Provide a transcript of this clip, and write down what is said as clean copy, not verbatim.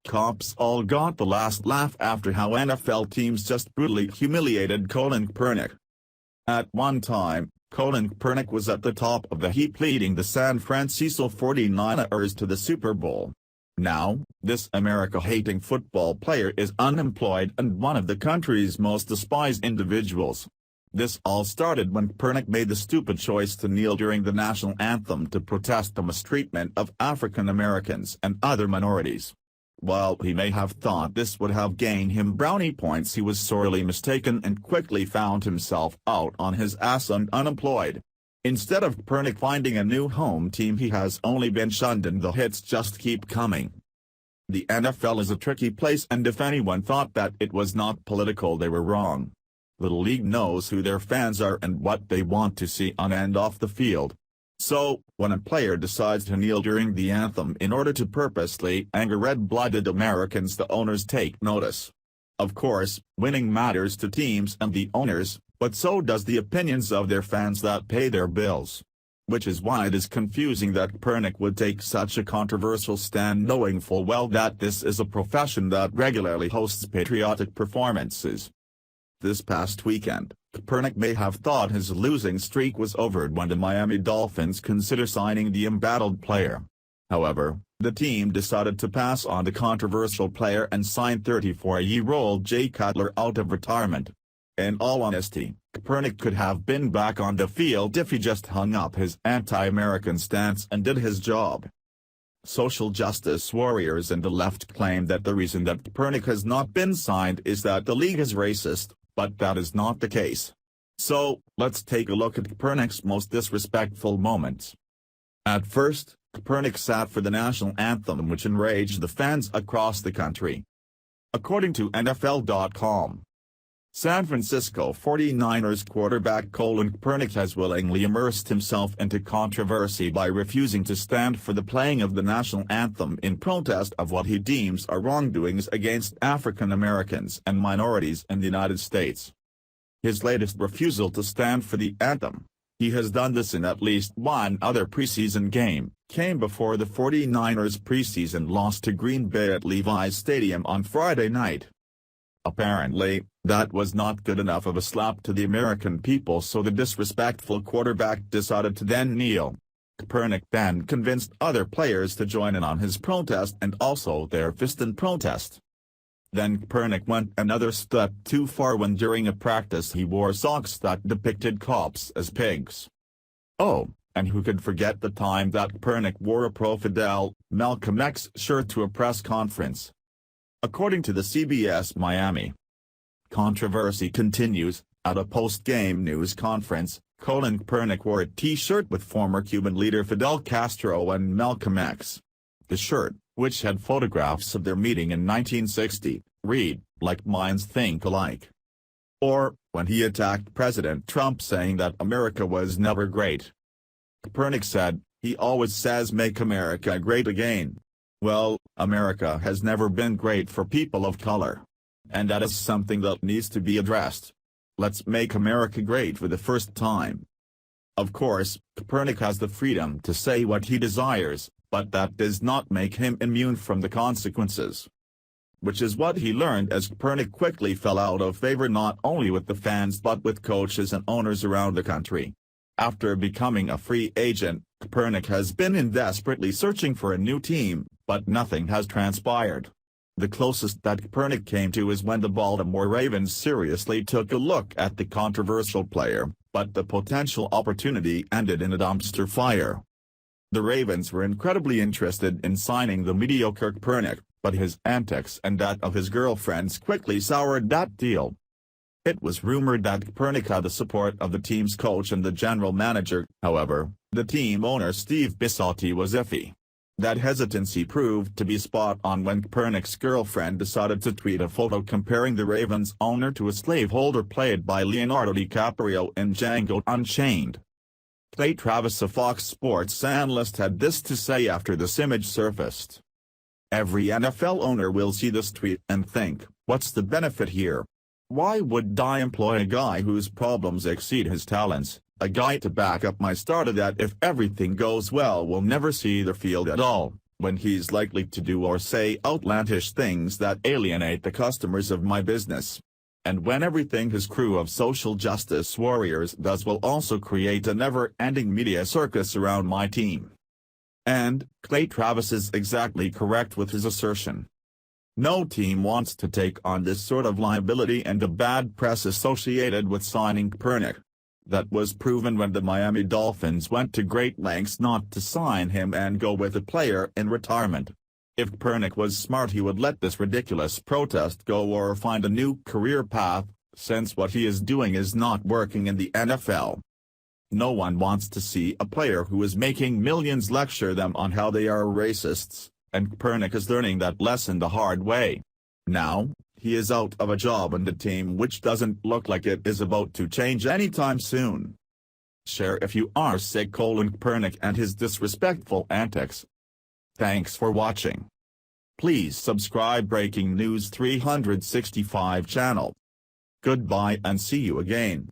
Cops all got the last laugh after how NFL teams just brutally humiliated Colin Kaepernick. At one time, Colin Kaepernick was at the top of the heap leading the San Francisco 49ers to the Super Bowl. Now, this America-hating football player is unemployed and one of the country's most despised individuals. This all started when Kaepernick made the stupid choice to kneel during the national anthem to protest the mistreatment of African Americans and other minorities. While he may have thought this would have gained him brownie points, he was sorely mistaken and quickly found himself out on his ass and unemployed. Instead of Kaepernick finding a new home team, he has only been shunned and the hits just keep coming. The NFL is a tricky place, and if anyone thought that it was not political, they were wrong. The league knows who their fans are and what they want to see on and off the field. So, when a player decides to kneel during the anthem in order to purposely anger red-blooded Americans, the owners take notice. Of course, winning matters to teams and the owners, but so does the opinions of their fans that pay their bills. Which is why it is confusing that Kaepernick would take such a controversial stand, knowing full well that this is a profession that regularly hosts patriotic performances. This past weekend, Kaepernick may have thought his losing streak was over when the Miami Dolphins consider signing the embattled player. However, the team decided to pass on the controversial player and sign 34-year-old Jay Cutler out of retirement. In all honesty, Kaepernick could have been back on the field if he just hung up his anti-American stance and did his job. Social justice warriors and the left claim that the reason that Kaepernick has not been signed is that the league is racist, but that is not the case. So, let's take a look at Kaepernick's most disrespectful moments. At first, Kaepernick sat for the national anthem, which enraged the fans across the country. According to NFL.com, San Francisco 49ers quarterback Colin Kaepernick has willingly immersed himself into controversy by refusing to stand for the playing of the national anthem in protest of what he deems are wrongdoings against African Americans and minorities in the United States. His latest refusal to stand for the anthem, he has done this in at least one other preseason game, came before the 49ers preseason loss to Green Bay at Levi's Stadium on Friday night. Apparently, that was not good enough of a slap to the American people, so the disrespectful quarterback decided to then kneel. Kaepernick then convinced other players to join in on his protest and also their fist in protest. Then Kaepernick went another step too far when during a practice he wore socks that depicted cops as pigs. Oh, and who could forget the time that Kaepernick wore a pro-Fidel, Malcolm X shirt to a press conference. According to the CBS Miami. Controversy continues. At a post-game news conference, Colin Kaepernick wore a T-shirt with former Cuban leader Fidel Castro and Malcolm X. The shirt, which had photographs of their meeting in 1960, read, "Like minds think alike." Or, when he attacked President Trump saying that America was never great. Kaepernick said, "He always says make America great again." Well, America has never been great for people of color. And that is something that needs to be addressed. Let's make America great for the first time. Of course, Kaepernick has the freedom to say what he desires, but that does not make him immune from the consequences. Which is what he learned as Kaepernick quickly fell out of favor not only with the fans but with coaches and owners around the country. After becoming a free agent, Kaepernick has been desperately searching for a new team, but nothing has transpired. The closest that Kaepernick came to is when the Baltimore Ravens seriously took a look at the controversial player, but the potential opportunity ended in a dumpster fire. The Ravens were incredibly interested in signing the mediocre Kaepernick, but his antics and that of his girlfriends quickly soured that deal. It was rumored that Kaepernick had the support of the team's coach and the general manager. However, the team owner Steve Bisciotti was iffy. That hesitancy proved to be spot on when Kaepernick's girlfriend decided to tweet a photo comparing the Ravens owner to a slaveholder played by Leonardo DiCaprio in Django Unchained. Clay Travis, a Fox Sports analyst, had this to say after this image surfaced. "Every NFL owner will see this tweet and think, what's the benefit here? Why would I employ a guy whose problems exceed his talents, a guy to back up my starter that if everything goes well will never see the field at all, when he's likely to do or say outlandish things that alienate the customers of my business. And when everything his crew of social justice warriors does will also create a never-ending media circus around my team. And Clay Travis is exactly correct with his assertion. No team wants to take on this sort of liability and the bad press associated with signing Kaepernick. That was proven when the Miami Dolphins went to great lengths not to sign him and go with a player in retirement. If Kaepernick was smart, he would let this ridiculous protest go or find a new career path, since what he is doing is not working in the NFL. No one wants to see a player who is making millions lecture them on how they are racists, and Kaepernick is learning that lesson the hard way. Now, he is out of a job and a team which doesn't look like it is about to change anytime soon. Share if you are sick Colin Kaepernick and his disrespectful antics. Thanks for watching. Please subscribe Breaking News 365 channel. Goodbye and see you again.